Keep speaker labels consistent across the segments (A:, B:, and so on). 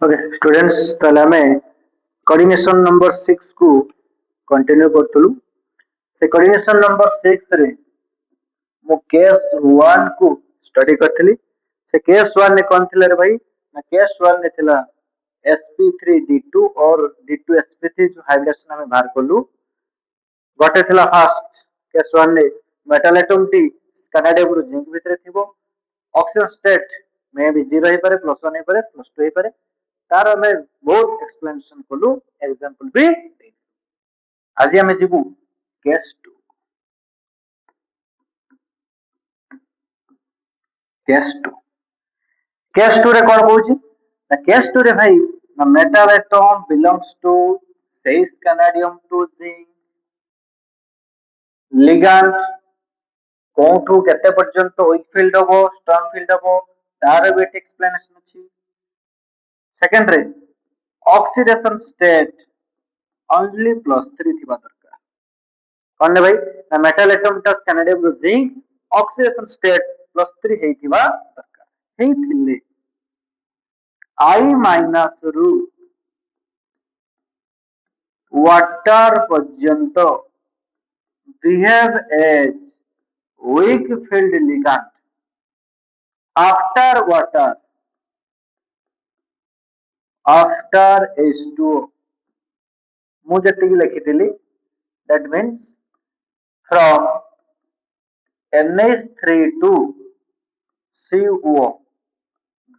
A: okay students ताले हमें coordination number 6 को कंटिन्यू करतलु से कोऑर्डिनेशन नंबर 6 रे मु केस 1 को स्टडी करथली से केस 1 ने कोन थिला रे भाई ना केस 1 ने थिला sp3d2 और d2 sp3 जो हाइब्रिडेशन हमें बाहर करलु गोटे थिला फर्स्ट केस 1 ने मेटल एटम टी स्कैनाडियम रु जिंक भितरे थिबो ऑक्सीजन स्टेट में भी 0 ही पारे +1 ही पारे +2 ही पारे तार हमें बहुत एक्सप्लेनेशन कलु एग्जांपल भी आज हमें जीवु केस 2 केस 2 रे कोन कहूची ना केस 2 रे भाई ना मेटल एटम बिलोंग्स टू सेई स्कैनाडियम टू जिंक लिगैंड कोठू केते पर्यंत वीक फील्ड हबो स्ट्रांग फील्ड हबो तार भी एक्सप्लेनेशन अछि सेकंड रे ऑक्सीडेशन स्टेट ओनली +3 थिबा दरकार कोन भाई ना मेटल एटम टा स्कैनाडियम रो जिंक ऑक्सीडेशन स्टेट +3 हेथिबा दरकार हेथिले I- रु वाटर पर्यंत behave as weak field ligand after water after H2O मु जति लिखिथिली that means from NH3 to CO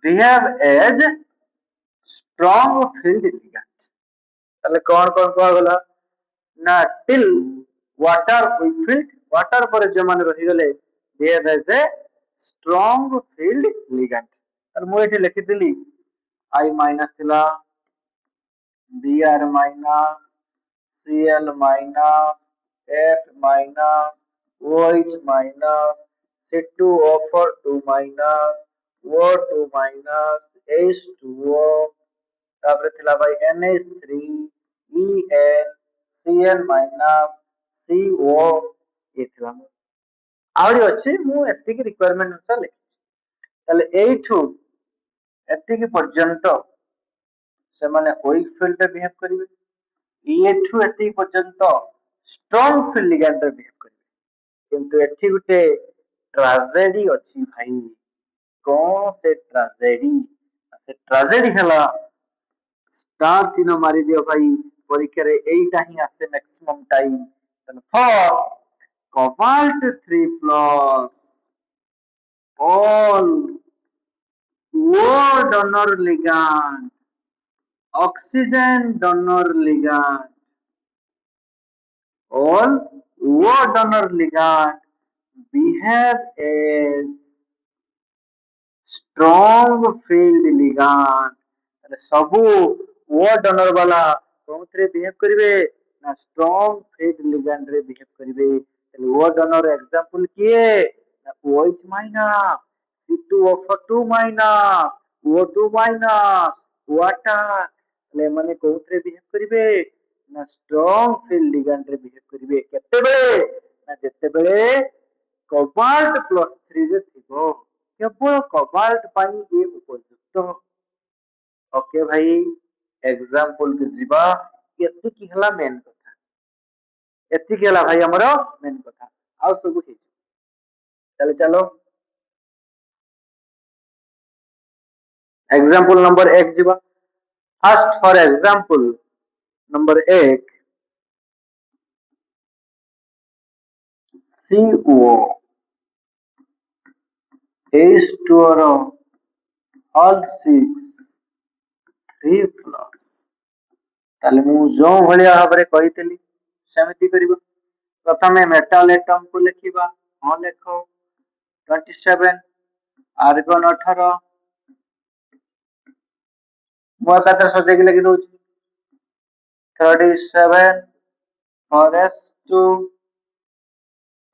A: behave as strong field ligand ताले कौन कौन कहा गला ना till water weak field water पर जो मान रही गले behave as a strong field ligand तर मु एठी लिखिथिली I- थिला Br minus, Cl minus, F minus, OH minus, C2O4 2 minus, O2 minus, H2O, तापर थिला भाई NH3, En, Cl minus, CO ये थिला आउरी अछि मु एतिकी रिक्वायरमेंट अनुसार लिखि ताले एठू एतिकी पर्यंत से माने वीक फील्ड रे बिहेव करिवे एठू एतिकी पर्यंत स्ट्रांग फील्ड लिगैंड रे बिहेव करिवे किंतु एठी गुटे ट्रेजेडी अछि भाई कोन से ट्रेजेडी हला स्टार चिन्ह मारी दियो भाई परीक्षा रे एइटा ही आसे maximum time for cobalt 3 plus all O donor ligand oxygen donor ligand all O donor ligand behave as strong field ligand सबू O donor वाला कोनथरे बिहेव करिवे ना स्ट्रांग फील्ड लिगैंड रे बिहेव करिवे O donor एग्जांपल किए ना OH minus C2O4 minus O2 minus water ले माने कोनथरे बिहेव करिवे ना स्ट्रांग फील्ड लिगैंड रे बिहेव करिवे केते बेले ना जेते बेले कोबाल्ट +3 रे थिबो केवल कोबाल्ट पानी ए उपयुक्त ओके भाई एग्जांपल के जीवा एति की हला मेन कथा एति की हला भाई हमरो मेन कथा आ सब ठीक चलो चलो एग्जांपल नंबर 1 जीवा first for example number 1 CO H2O all 6 3 plus ताले मु जो भलिया भाबरे कहितली सेमिति करिवो प्रथमे मेटल एटम को लिखिबा हां लेखो 27 आर्गन 18 मु एकातर सजेकी लिखि दउची 37 for S2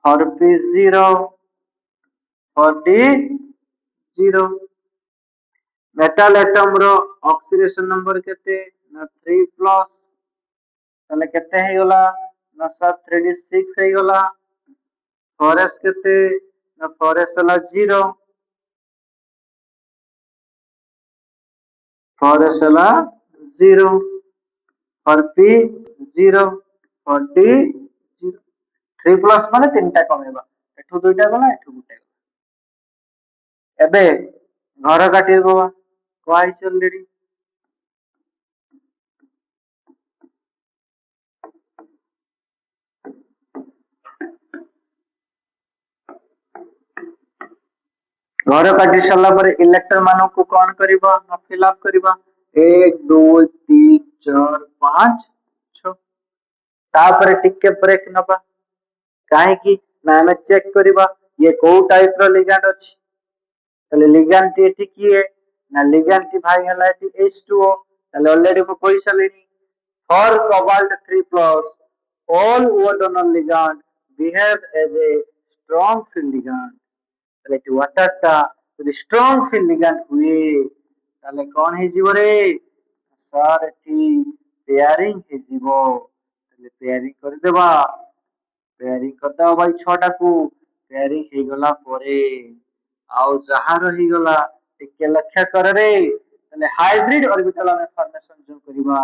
A: for P0 for D0 metal atom रो ऑक्सीडेशन नंबर केते ना 3 प्लस ताले केते हे गला ना 3d6 हे गला फॉरेस्ट केते ना फॉरेस्ट वाला 0 for s ହେଲା 0 for p 0 for d 0 3 plus ମାନେ ତିନିଟା କମେଇବା ଏଠୁ ଦୁଇଟା ଗଲା ଏଠୁ ଗୋଟେ ଗଲା ଏବେ ଘର କାଟିଦେବା କୁହାହେଇଛି ଅଲରେଡି घर काटी सारा पर इलेक्टर मान को कौन करिबा ना फिल अप करिबा 1 2 3 4 5 6 तापर टिके ब्रेक नबा काहे की ना हमें चेक करिबा ये को टाइप रो लिगैंड अछि तले लिगैंड टी एठी की है ना लिगैंड टी भाई हला एठी H2O तले ऑलरेडी को कोई सलेनी for cobalt 3 plus all water ligand behave as a strong field ligand তাহলে এটি ওয়াটারটা যদি স্ট্রং ফিল্ড লিগ্যান্ড হুয়ে তাহলে কোন ହେଇଯିବ রে স্যার এটি পেয়ারিং ହେଇଯିବ তাহলে পেয়ারিং କରିଦେବା পেয়াରିଂ କରିଦେବା ଭାଇ 6ଟା କୁ পেয়াରିଂ ହେଇଗଲା ପରେ ଆଉ ଯାହା ରହିଗଲା ଟିକେ ଲକ୍ଷ୍ୟ କର ରେ ତାହଲେ ହାଇବ୍ରିଡ ଅରବିଟାଲ ଆମେ ଫର୍ମେସନ ଯୋଉ କରିବା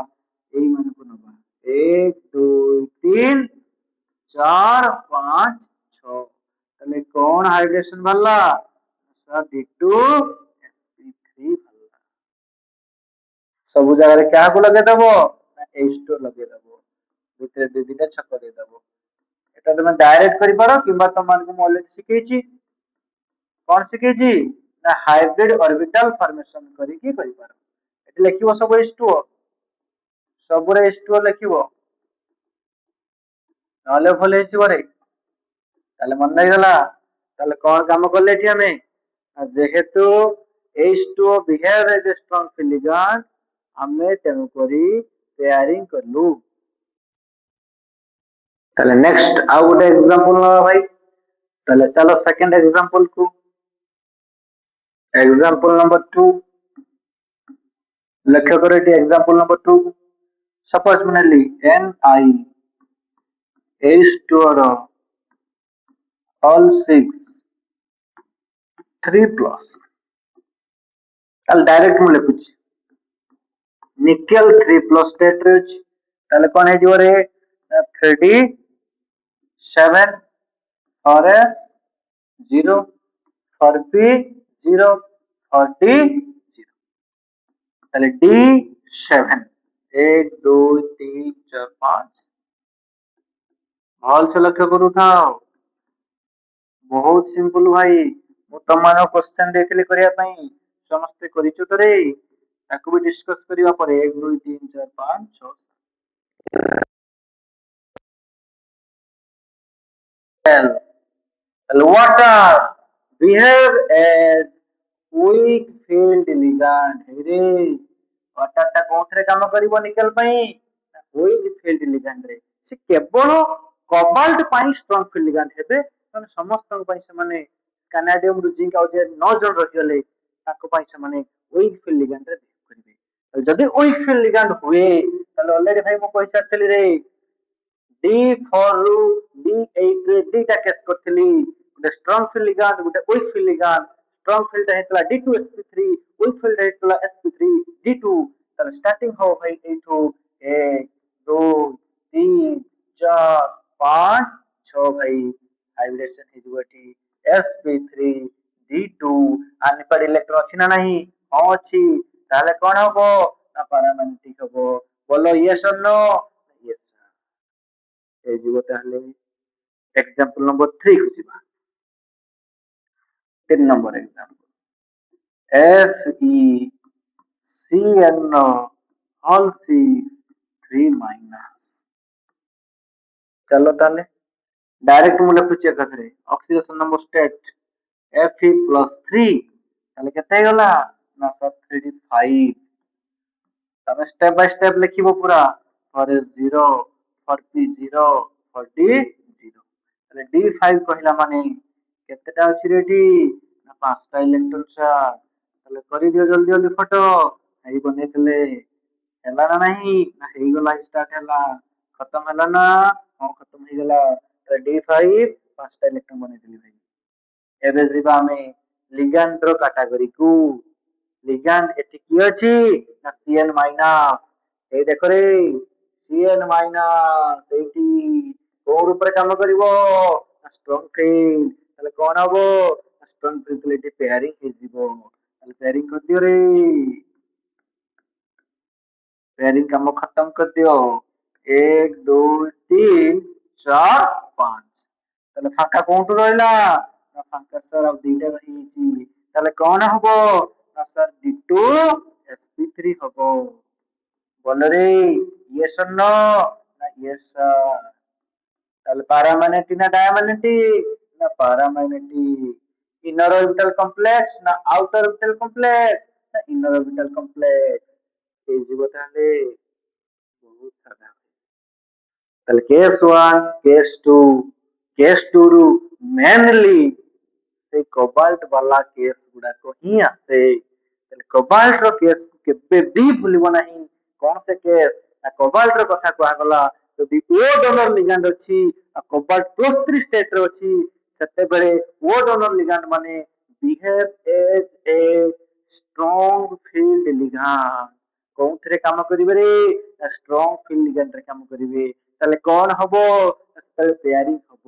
A: ଏଇ ମାନଙ୍କୁ ନବା 1 2 3 4 5 6 তাহলে কোন হাইড্রেশন বাড়লা सर D2 sp3 বাড়লা ସବୁ ଜାଗାରେ କାହାକୁ ଲଗେଇ ଦବ ନା H2 ଲଗେଇ ଦବ ଭିତରେ ଦୁଇ ଦିଟା ଛକ ଦେଇ ଦବ এটা তুমি ডাইরেক্ট କରିପାର କିମ୍ବା ତମମାନଙ୍କୁ ମୁଁ ଅଲରେଡି ଶିଖେଇଛି କଣ ଶିଖେଇଛି ନା ହାଇବ୍ରିଡ ଅରବିଟାଲ ଫର୍ମେସନ କରିକି କରିପାର ଏଠି ଲେଖିବ ସବୁ H2O ସବୁରେ H2O ଲେଖିବ ନହେଲେ ଭଲ ହେଇଯିବ ରେ তাহলে মনে রাখগলা তাহলে কোন কাম করলে এটি আমি যেহেতু H2O behave as a strong field ligand ଆମେ ତେଣୁ କରି পেয়ারিং করলু তাহলে নেক্সট ଆଉ ଗୋଟେ एग्जांपल ନବା ଭାଇ তাহলে চলো সেকেন্ড एग्जांपल को एग्जांपल नंबर 2 लक्ष्य करो एटी एग्जांपल नंबर 2 सपोज मनली NiH2O ର all 6 3 plus তাহলে ডাইরেক্ট ମୁଁ ଲେଖୁଛି निकेल 3 plus state रे ଅଛି ତାହଲେ कोन हे जिवो रे 3D7 for S 0 for P 0 for D 0 তাহলে D7 1 2 3 4 5 ଭଲ से लक्ष्य करू थाओ बहुत सिंपल भाई ମୁଁ ତମମାନଙ୍କ क्वेश्चन ଦେଇଥିଲି କରିବା ପାଇଁ ସମସ୍ତେ କରିଛୁ ତ ରେ ତାକୁ ବି डिस्कस କରିବା ପରେ 1 2 3 4 5 6 water behave as weak field ligand रे water ଟା कोथरे काम करिवो निकेल ପାଇଁ weak field ligand रे से केवल कोबाल्ट ପାଇଁ strong field ligand हेबे ମାନେ ସମସ୍ତଙ୍କ ପାଇଁ ସେମାନେ स्कैनाडियम ରୁ जिंक ଆଉ जे 9 जन रहिगले ତାଙ୍କ ପାଇଁ ସେମାନେ weak field ligand ରେ କରିବେ ଯଦି weak field ligand हुए ତାହେଲେ ऑलरेडी भाई ମୁଁ କହିସାରିଥିଲି रे D4 ରୁ D8 रे दीटा केस करथिली ଗୋଟେ strong field ligand ଗୋଟେ weak field ligand strong field हेतला D2sp3 weak field हेतला sp3 D2 ତାହେଲେ स्टार्टिंग हो भाई एठो 1 2 3 4 5 6 भाई हाइब्रिडेशन हेजिबो एठी sp3 D2 आनि पर इलेक्ट्रॉन अछि ना नहीं हां अछि ताले कोन हबो ना पैरामैग्नेटिक हबो बोलो यस और नो यस हेजिबो ताले एग्जांपल नंबर 3 को जिबा 3 number example FeCnO all 6 3 minus चलो ताले डायरेक्ट मु लिखुची एकथरे oxidation number state Fe plus 3 ताले केते गला ना सब 3D5 तमे स्टेप बाय स्टेप लिखिबो पूरा for S0 for P0 for D0 ताले D5 कहला माने केतेटा अछि रेडी ना पांचटा इलेक्ट्रॉन चार्ज ताले करि दियो जल्दी जल्दी फोटो एई बनेतले ହେଲା ନା ନାହିଁ ନା ହେଇଗଲା ଷ୍ଟାର୍ଟ ହେଲା ଖତମ ହେଲା ନା ହଁ ଖତମ ହେଇଗଲା D5 ପାଞ୍ଚଟା ଇଲେକ୍ଟ୍ରନ ବନେଇଥିଲି ଭାଇ ଏବେ ଯିବା ଆମେ लिगैंड रो कैटेगरी को लिगैंड एटी की अछि ना Cn माइनस ए देखो रे Cn माइनस एटी कोन ऊपर काम करिवो स्ट्रांग फील्ड ताले कोन हबो स्ट्रांग फील्ड पेयरिंग हे जिवो ताले पेयरिंग कर दियो रे पेयरिंग काम खत्म कर दियो 1 2 3 4 5 তাহলে ফাঁকা কোনটো রইলা না ফাঁকা স্যার আর দুইটা রহিছি তাহলে কোন হবো না স্যার D2 sp3 হবো বলো রে ইয়েস অর নো না ইয়েস স্যার তাহলে প্যারাম্যাগনেটিক না ডায়াম্যাগনেটিক না প্যারাম্যাগনেটিক ইনার অরবিটাল কমপ্লেক্স না আউটার অরবিটাল কমপ্লেক্স না ইনার অরবিটাল কমপ্লেক্স এই জীব তাহলে बहुत सारा তাহলে কেস 1 কেস 2 କେସ୍ 2 ରୁ ମେନଲି ସେଇ କୋବାଲ୍ଟ ବାଲା କେସ୍ ଗୁଡାକ ହିଁ ଆସେ ତାହେଲେ କୋବାଲ୍ଟ ର କେସ୍ କେବେ ବି ଭୁଲିବ ନାହିଁ କଣ ସେ କେସ୍ ନା କୋବାଲ୍ଟ ର କଥା କୁହାଗଲା ଯଦି ଓ ଡୋନର ଲିଗାଣ୍ଡ ଅଛି ଆଉ କୋବାଲ୍ଟ +3 ଷ୍ଟେଟ ରେ ଅଛି ସେତେବେଳେ ଓ ଡୋନର ଲିଗାଣ୍ଡ ମାନେ ବିହେଭ ଏଜ ଏ ଷ୍ଟ୍ରଙ୍ଗ ଫିଲ୍ଡ ଲିଗାଣ୍ଡ କୋଉଥିରେ କାମ କରିବେ ରେ ଷ୍ଟ୍ରଙ୍ଗ ଫିଲ୍ଡ ଲିଗାଣ୍ଡ ରେ କାମ କରିବେ ତାହେଲେ କଣ ହବ ସେତେବେଳେ ପେୟାରିଂ ହବ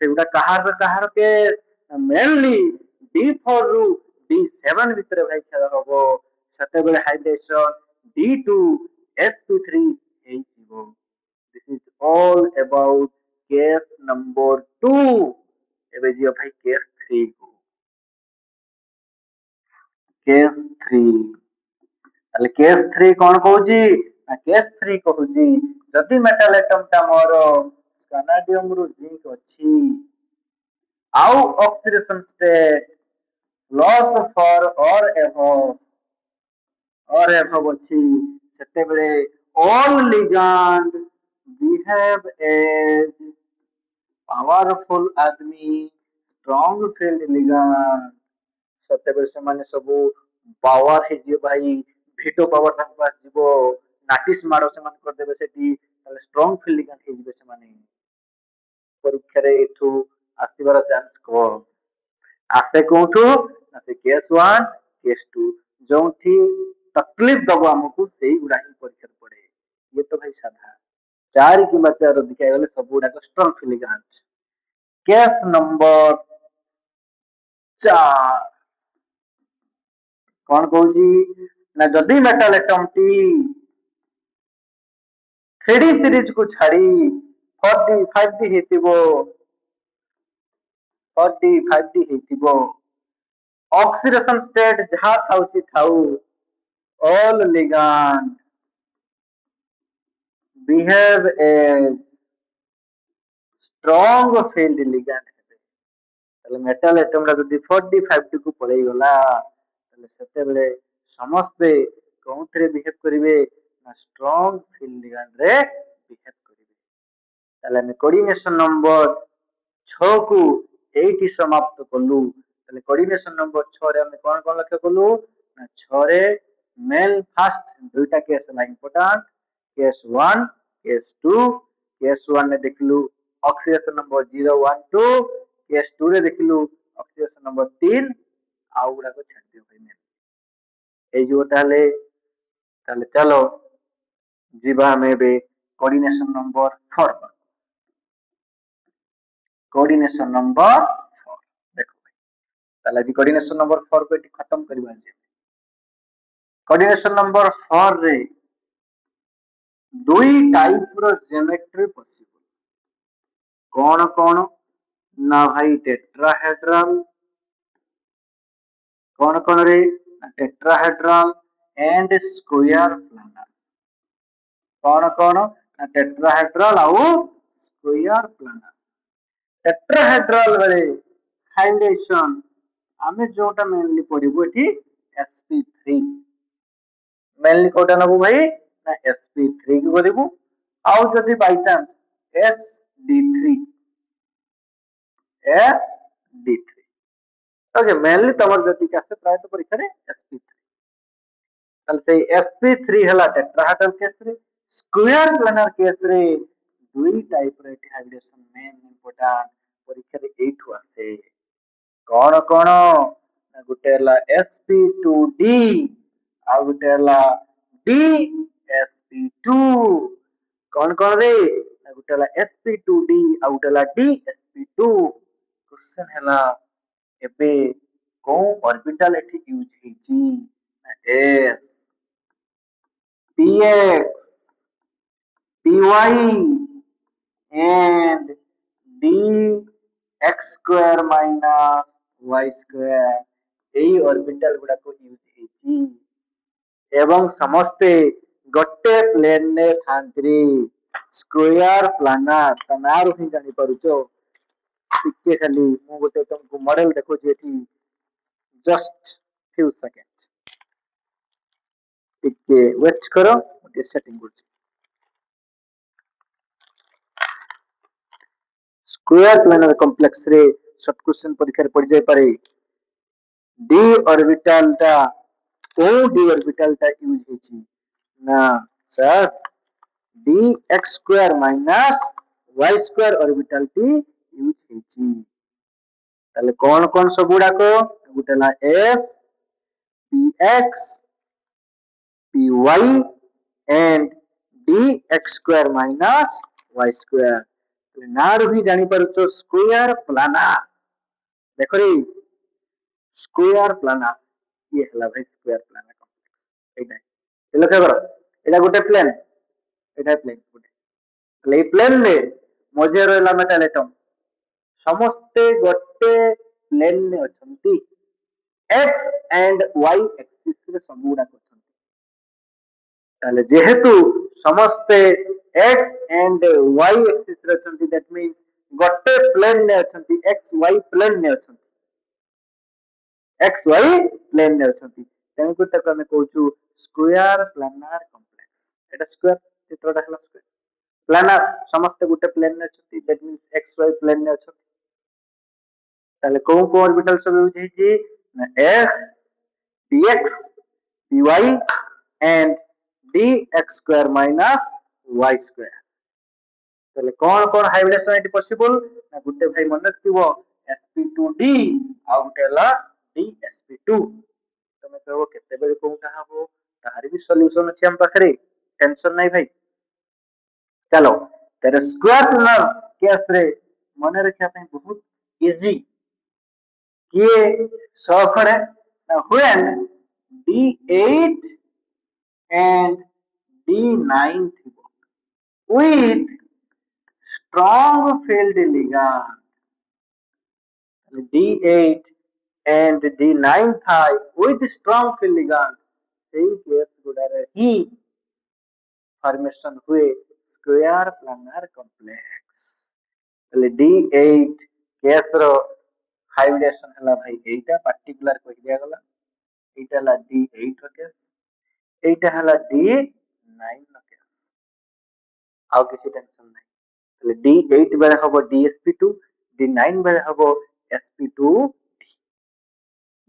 A: ସେଗୁଡା କାହାର କେସ୍ ମେନଲି D4 ରୁ D7 ଭିତରେ ଭାଇ ଖେଳ ହବ ସେତେବେଳେ ହାଇଡ୍ରେସନ D2 sp3 ହେଇଯିବ this is all about case number 2 ଏବେ ଯିବ ଭାଇ case 3 କୁ case 3 ତାହେଲେ କେସ୍ 3 କଣ କହୁଛି ନା କେସ୍ 3 କହୁଛି ଯଦି ମେଟାଲ ଆଟମ ଟା ମୋର ସ୍କାନାଡିୟମ ରୁ ଜିଙ୍କ ଅଛି ଆଉ oxidation state plus four or above ଅଛି ସେତେବେଳେ all ligand behave as powerful ଆଦମି ଷ୍ଟ୍ରଙ୍ଗ ଫିଲ୍ଡ ଲିଗାଣ୍ଡ ସେତେବେଳେ ସେମାନେ ସବୁ ପାୱାର ହେଇଯିବ ଭାଇ ଭିଟୋ ପାୱାର ତାଙ୍କୁ ଆସିଯିବ ନାଟିସ ମାଡ ସେମାନେ କରିଦେବେ ସେଠି ତାହେଲେ ଷ୍ଟ୍ରଙ୍ଗ ଫିଲ୍ଡ ଲିଗାଣ୍ଡ ହେଇଯିବେ ସେମାନେ ପରୀକ୍ଷାରେ ଏଠୁ ଆସିବାର ଚାନ୍ସ କମ ଆସେ କୋଉଠୁ ନା ସେ କେସ୍ 1 କେସ୍ 2 ଯୋଉଠି ତକଲିଫ ଦବ ଆମକୁ ସେଇଗୁଡା ହିଁ ପରୀକ୍ଷାରେ ପଡେ ଇଏ ତ ଭାଇ ସାଧା 4 କିମ୍ବା 4 ଅଧିକା ହେଇଗଲେ ସବୁ ଗୁଡାକ strong field ligand case number 4 କଣ କହୁଛି ନା ଯଦି ମେଟାଲ ଆଟମ ଟି 3D ସିରିଜ କୁ ଛାଡି 4D 5D ହେଇଥିବ 4D 5D ହେଇଥିବ ଅକ୍ସିଡେସନ ଷ୍ଟେଟ ଯାହା ଥାଉଛି ଥାଉ all ligand behave as strong field ligand ହେବେ ତାହେଲେ ମେଟାଲ ଆଟମ ଟା ଯଦି 4D 5D କୁ ପଳେଇ ଗଲା ତାହେଲେ ସେତେବେଳେ ସମସ୍ତେ କୋଉଥିରେ ବିହେଭ କରିବେ ନା ଷ୍ଟ୍ରଙ୍ଗ ଫିଲ୍ଡ ଲିଗାଣ୍ଡ ରେ ବିହେଭ କରିବେ ତାହେଲେ ଆମେ କୋଅର୍ଡିନେସନ ନମ୍ବର 6 କୁ ଏଇଠି ସମାପ୍ତ କଲୁ ତାହେଲେ କୋଅର୍ଡିନେସନ ନମ୍ବର 6 ରେ ଆମେ କଣ କଣ ଲକ୍ଷ୍ୟ କଲୁ ନା 6 ରେ ମେଲ ଫାଷ୍ଟ ଦୁଇଟା କେସ୍ ହେଲା ଇମ୍ପୋର୍ଟାଣ୍ଟ କେସ୍ 1 କେସ୍ 2 କେସ୍ 1 ରେ ଦେଖିଲୁ ଅକ୍ସିଡେସନ ନମ୍ବର 0 1 2 କେସ୍ 2 ରେ ଦେଖିଲୁ ଅକ୍ସିଡେସନ ନମ୍ବର 3 ଆଉ ଗୁଡାକ ଛାଡିଦିଅ ଭାଇ ହେଇଯିବ ତାହେଲେ ଚାଲ ଯିବା ଆମେ ଏବେ କୋଅର୍ଡିନେସନ ନମ୍ବର 4 कोऑर्डिनेशन नंबर 4 देखो भाई ताला जी कोऑर्डिनेशन नंबर 4 को एटी खत्म करबा जे कोऑर्डिनेशन नंबर 4 रे दुई टाइप रो ज्योमेट्री पॉसिबल कौन ना भाई टेट्राहेड्रल कौन रे टेट्राहेड्रल एंड स्क्वायर प्लानर कौन ना टेट्राहेड्रल आउ स्क्वायर प्लानर टेट्राहेड्रल बेले हाइड्रेशन आमे जोटा मेनली पढ़िबु एठी sp3 मेनली कोटा नबु भाई ना sp3 की करिबु आउ जदी by chance sd3 okay mainly तमर जदी कासे प्राय तो परीक्षा रे sp3 ताल से sp3 हला टेट्राहेड्रल केस रे स्क्वायर प्लानर केस रे दुई टाइप रे हाइड्रेशन मेन इंपोर्टेंट परीक्षा रे एठु आसे कौन गोटे हला sp2d आ गोटे हला DsP2 कौन कौन रे गोटे हला sp2d आ गोटे हला DsP2 क्वेश्चन हला एबे को ऑर्बिटल एठी यूज हेची s px py and dx square minus y square এই অরবিটাল গুড়া को यूज हेची एवं समस्ते गोटे प्लेन ने थांत्री स्क्वायर प्लानर तनार ही जानि परुचो टिके खाली मु गोटे तुमको मॉडल देखो जेठी जस्ट फ्यू सेकंड टिके वेट करो ओके सेटिंग करछि स्क्वायर प्लानर कॉम्प्लेक्स रे शॉर्ट क्वेश्चन परीक्षा रे पड़ जाय पारे डी ऑर्बिटल टा को डी ऑर्बिटल टा यूज हेची ना sir dx square minus y square orbital T use हेची ताले कौन कौन सब गुडा को गुटेला s px py and dx square minus y square नार भी जानी पारुचो स्क्वायर प्लानर देखो रे स्क्वायर प्लानर ये हला भाई स्क्वायर प्लानर कॉम्प्लेक्स एटा ये लक्ष्य करो एटा गोटे प्लेन एटा प्लेन गोटे प्लेन में मझे रहला मेटल एटम समस्ते गोटे प्लेन में अछंती x एंड y एक्सिस रे सबुडा करछंती ताले जेहेतु समस्ते x एंड y एक्सिस रे अछंती दैट मींस गोटे प्लेन में अछंती x y प्लेन में अछंती x y प्लेन में अछंती तेनु को तक हमें कहूछु स्क्वायर प्लानर कॉम्प्लेक्स एटा स्क्वायर चित्रटा हला स्क्वायर प्लानर समस्त गोटे प्लेन में अछंती that means X Y plane में अछंती ताले को ऑर्बिटल सब यूज हेची x px py and dx square minus y square ताले कौन कौन हाइब्रिडेशन एटी पॉसिबल ना गोटे भाई मन रखिबो sp2d आ गोटे हला dsp2 तमे कहबो केते बेले कोउटा हबो ताहारी भी सॉल्यूशन अछि हम पाखरे टेंशन नहीं भाई चलो तेरे स्क्वायर प्लानर केस रे मन रखिया पे बहुत इजी किए सखड़े when d8 and d9 थिबो with strong field ligand d8 and d9 थाई with strong field ligand सेही केस गुडारे ही फॉर्मेशन हुए स्क्वायर प्लानर कॉम्प्लेक्स तले d8 केस रो हाइब्रिडेशन हला भाई एटा पर्टिकुलर कहि दिया गला एटा हला d8 रो केस एटा हला d9 रो केस आउ किसी टेंशन नहीं तले d8 बेले हबो dsp2 d9 बेले हबो sp2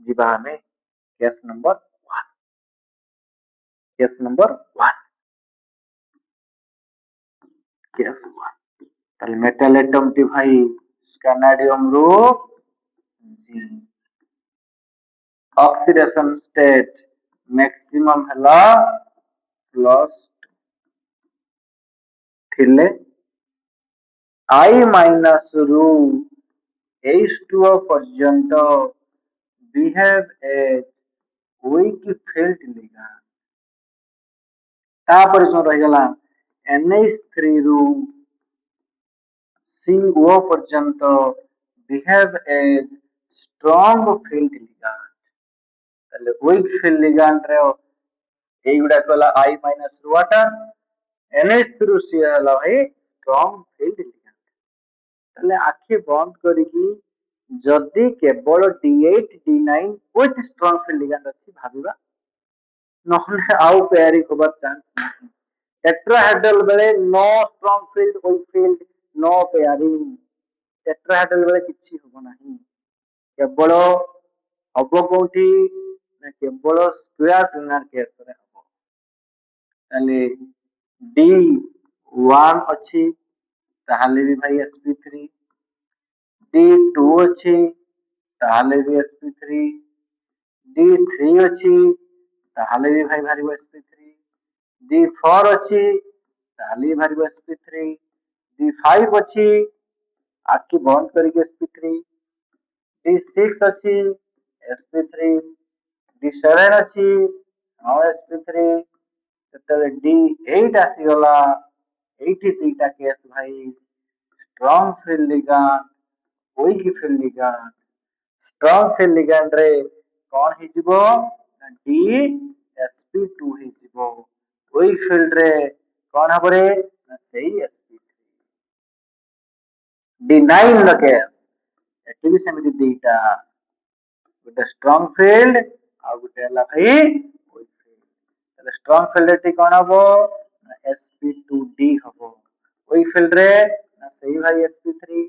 A: जिबा हमें case number 1 case number 1 case 1 ताले मेटल एटम टी भाई स्कैनाडियम रो जी ऑक्सीडेशन स्टेट मैक्सिमम हला प्लस थिले I माइनस रू H2O पर्यंत behave as weak field ligand तापर जो रहगला NH3 रू CO पर्यंत behave as strong field ligand ताले weak field ligand रे एई गुडा कला I माइनस रू वाटर NH3 रू C हला भाई strong field ligand ताले आखि बंद करिकी जदि केवल d8 d9 with strong field ligand अछि भाबिबा नहले आउ पेयरिंग होबार चांस नहीं टेट्राहेड्रल बेले no strong field with field no pairing tetrahedral बेले किछि होबो नाही केवल हबो कोठी ना केवल स्क्वायर प्लानर केस रे हबो ताले d1 अछि ताहाले भी भाई sp3 d2 अछि ताहाले भी sp3 d3 अछि ताहाले भी भाई भारी sp3 D4 ଅଛି ତାହେଲେ ବାହାରିବ sp3 D5 ଅଛି ଆଖି ବନ୍ଦ କରିକି sp3 D6 ଅଛି sp3 D7 ଅଛି sp3 ଯେତେବେଳେ D8 ଆସିଗଲା ଏଇଠି ଦିଟା କେସ୍ ଭାଇ strong field ligand weak field ligand strong field ligand ରେ କଣ ହେଇଯିବ ନା DsP2 ହେଇଯିବ weak field ରେ କଣ ହବ ରେ ନା ସେଇ sp3 D9 ର କେସ୍ ଏଠି ବି ସେମିତି ଦିଟା ଗୋଟେ strong field ଆଉ ଗୋଟେ ହେଲା ଭାଇ weak field ତାହେଲେ strong field ଏଠି କଣ ହବ ନା sp2d ହବ weak field ରେ ନା ସେଇ ଭାଇ sp3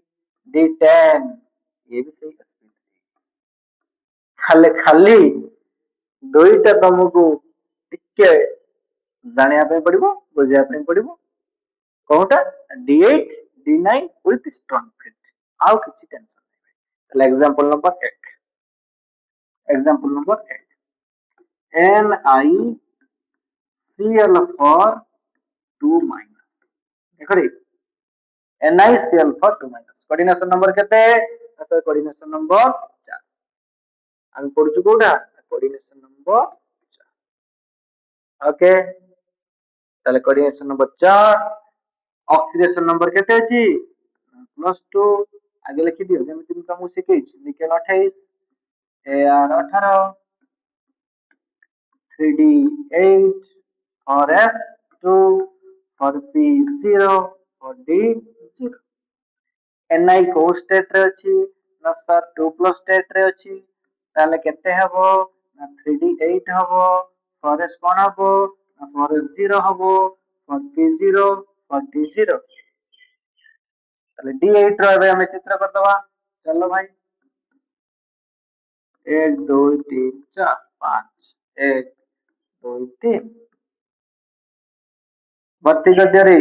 A: D10 ये भी सही sp3 ଖାଲି ଖାଲି ଦୁଇଟା ତମକୁ ଟିକେ ଜାଣିବା ପାଇଁ ପଡିବ ବୁଝିବା ପାଇଁ ପଡିବ କୋଉଟା D8 D9 with strong field ଆଉ କିଛି ଟେନସନ ନାହିଁ ତାହେଲେ example number 8 example number 8 NiCl for 2 minus देखो NiCl for 2 minus coordination number केते कोऑर्डिनेशन नंबर 4 আমি পড়ছু কোটা কোঅর্ডিনেশন নম্বর 4 ওকে তাহলে কোঅর্ডিনেশন নম্বর 4 অক্সিডেশন নম্বর কেতে আছে +2 আগে লিখি দিও যেମିତି ମୁଁ ତମକୁ ଶିଖେଇଛି nickel 28 Ar 18 3D8 for S2 for P0 for D0 Ni କୋଉ ସ୍ଟେଟ ରେ ଅଛି ନା ସର 2+ ସ୍ଟେଟ ରେ ଅଛି ତାହେଲେ କେତେ ହେବ ନା 3D8 ହେବ for S କଣ ହେବ ନା for S0 ହେବ for P0 for D0 ତାହେଲେ D8 ର ଏବେ ଆମେ ଚିତ୍ର କରିଦବା ଚାଲ ଭାଇ 1 2 3 4 5 1 2 3 बत्ती गद्ୟରେ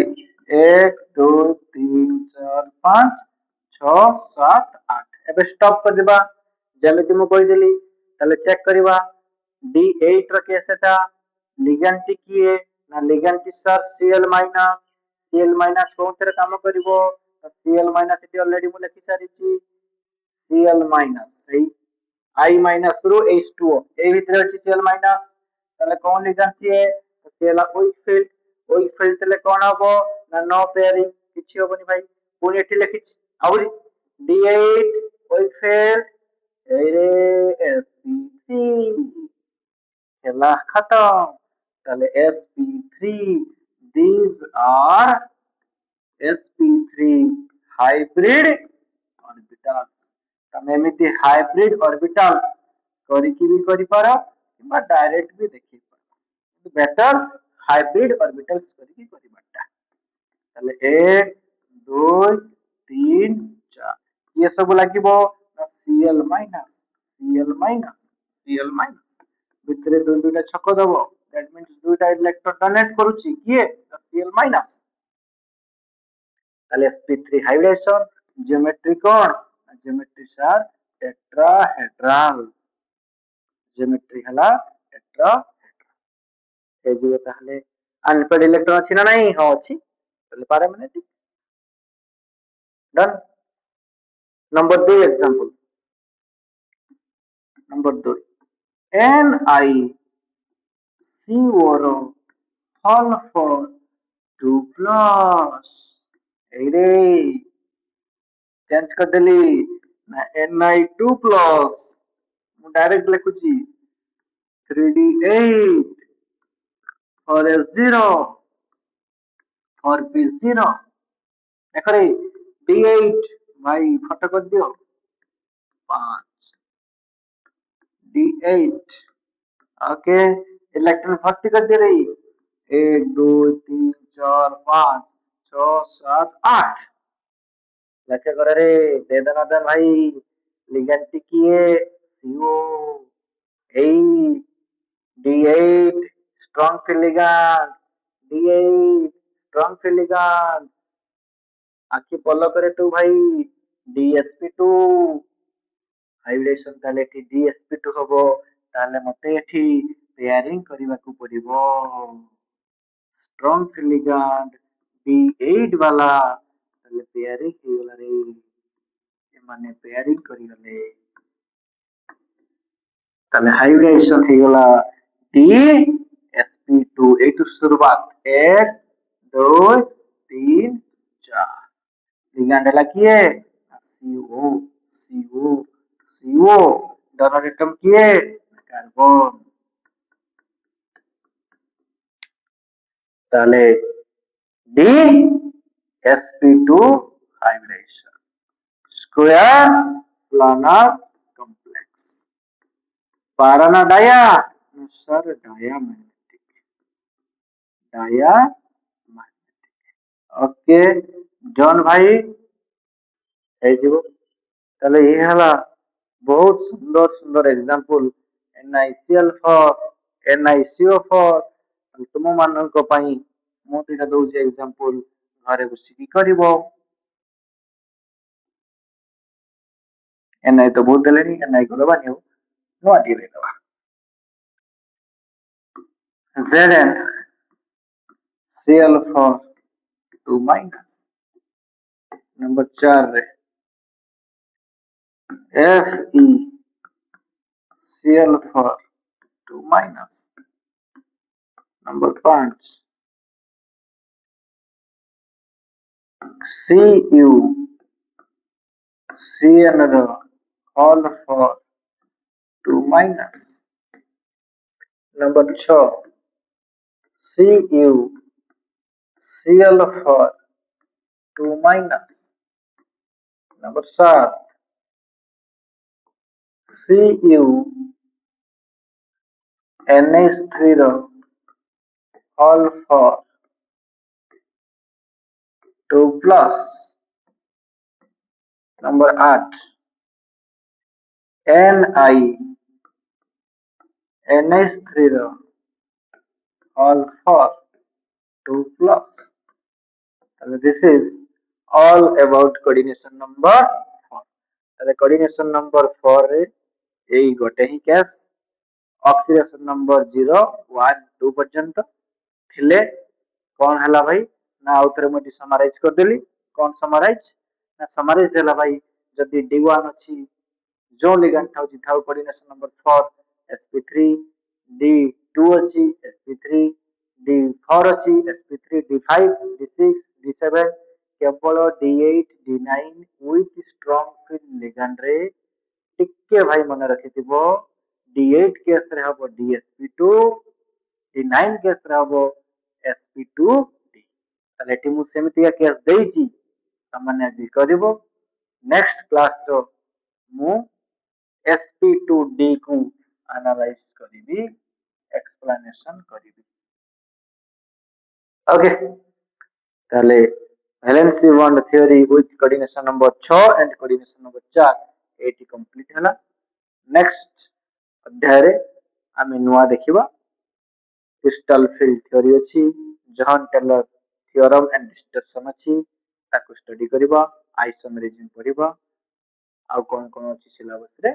A: 1 2 3 4 5 6 7 8 ଏବେ ଷ୍ଟପ କରିଦେବା ଯେମିତି ମୁଁ କହିଥିଲି ତାହେଲେ ଚେକ୍ କରିବା D8 ର କେସ୍ ଏଟା लिगैंड टी किए ना लिगैंड टी सर Cl- କୋଉଥିରେ କାମ କରିବ Cl- ଏଠି ଅଲରେଡି ମୁଁ ଲେଖି ସାରିଛି Cl- ସେଇ I- ରୁ H2O ଏଇ ଭିତରେ ଅଛି Cl- ତାହେଲେ କଣ लिगैंड ସିଏ ସିଏ ହେଲା ୱିକ୍ ଫିଲ୍ଡ ଥିଲେ କଣ ହବ ନା नो पेयरिंग କିଛି ହବନି ଭାଇ ପୁଣି ଏଠି ଲେଖିଛି ଆହୁରି D8 ୱିକ୍ ଫିଲ୍ଡ ଏଇରେ sp3 ହେଲା ଖତମ ତାହେଲେ sp3 these are sp3 hybrid orbitals ତମେ ଏମିତି hybrid orbitals କରିକି ବି କରିପାର କିମ୍ବା ଡାଇରେକ୍ଟ ବି ଦେଖି ପାର ବେଟର hybrid orbitals କରିକି କରିବାଟା ତାହେଲେ 1 2 3 4 ये सब লাগিব Cl- ଭିତରେ ଦୁଇଟା ଛକ ଦବ that means ଦୁଇଟା ଇଲେକ୍ଟ୍ରନ ଡୋନେଟ୍ କରୁଛି କିଏ Cl- ତାହେଲେ sp3 हाइब्रिडेशन ज्योमेट्री कौन ज्योमेट्री सर टेट्राहेड्रल ज्योमेट्री हला टेट्राहेड्रल ହେଇଯିବ ତାହେଲେ अनपेड इलेक्ट्रॉन ଅଛି ନା ନାହିଁ ହଁ ଅଛି ତାହେଲେ paramagnetic done number 2 example number 2 NiCO all four 2+ ଏଇରେ चेंज କରିଦେଲି ନା Ni2+ ମୁଁ direct लिखुଛି 3D8 for S0 for P0 देखो रे D8 भाई फटो कर दियो 5 D8 ओके इलेक्ट्रॉन भर्ती कर दे रही 1 2 3 4 5 6 7 8 लक्ष्य कर रे दे देना था भाई लिगेंड किए CO 8 D8 strong ligand D8 strong ligand आखि पलकरे तू भाई DsP2 हाइब्रिडेशन ताले एठी DsP2 हबो ताले मते एठी पेयरिंग କରିବାକୁ ପଡିବ strong field ligand D8 वाला তাহলে pairing ହେଇଗଲା रे ଏମାନେ pairing କରିଗଲେ তাহলে hybridization ହେଇଗଲା DsP2 এইটু शुरुआत 1 2 3 4 ligand ହେଲା କିଏ CO CO CO donor atom କିଏ कार्बन তাহলে D sp2 hybridization square planar complex para na dia sir diamagnetic okay John भाई ହେଇଯିବ ତାହେଲେ ଇଏ ହେଲା ବହୁତ ସୁନ୍ଦର ସୁନ୍ଦର example NiCl for NiCO for ତୁମ ମାନଙ୍କ ପାଇଁ ମୁଁ ଦିଟା ଦଉଛି ଏକ୍ସାମ୍ପଲ ଘରେ ବସିକି କରିବ Ni ତ ବହୁତ ଦେଲେଣି Ni କରିବାନି ଆଉ ନୂଆ ଟିକେ ଦେଇଦବା Zn Cl for 2 minus number 4 रे Fe Cl for 2 minus number 5 Cu Cn ର all for 2 minus number 6 Cu Cl for 2 minus number 7 Cu NH3 ର all for 2 plus number 8 Ni NH3 ର all for 2 plus and this is all about coordination number 4 ତାହେଲେ coordination number 4 ରେ ଏଇ ଗୋଟେ ହିଁ case oxidation number 0 1 2 पर्यंत ଥିଲେ कौन हला भाई ना आउथरे मटी समराइज कर देली कौन समराइज ना समराइज हला भाई जदी D1 अछि जो लिगेंड थाउ जिथाउ कोऑर्डिनेशन नंबर 4 sp3 D2 अछि sp3 D4 अछि sp3 D5 D6 D7 केवल D8 D9 with strong field ligand रे टिके भाई मन रखिथिबो D8 केस रे हबो DsP2 D9 केस रे हबो sp2D ताले एटी मु सेमितिया केस देइची सामान्य जी करिवो नेक्स्ट क्लास रो मु sp2D को एनालाइज करिवि एक्सप्लेनेशन करिवि ओके ताले valency bond theory with coordination number 6 and coordination number 4 एटी कंप्लीट हला नेक्स्ट अध्याय रे आमे नुआ देखिबा क्रिस्टल फील्ड थ्योरी अछि Jahn Teller theorem and distortion अछि ताको स्टडी करबा आइसोमेरिज्म पढ़िबा आ कोन कोन अछि सिलेबस रे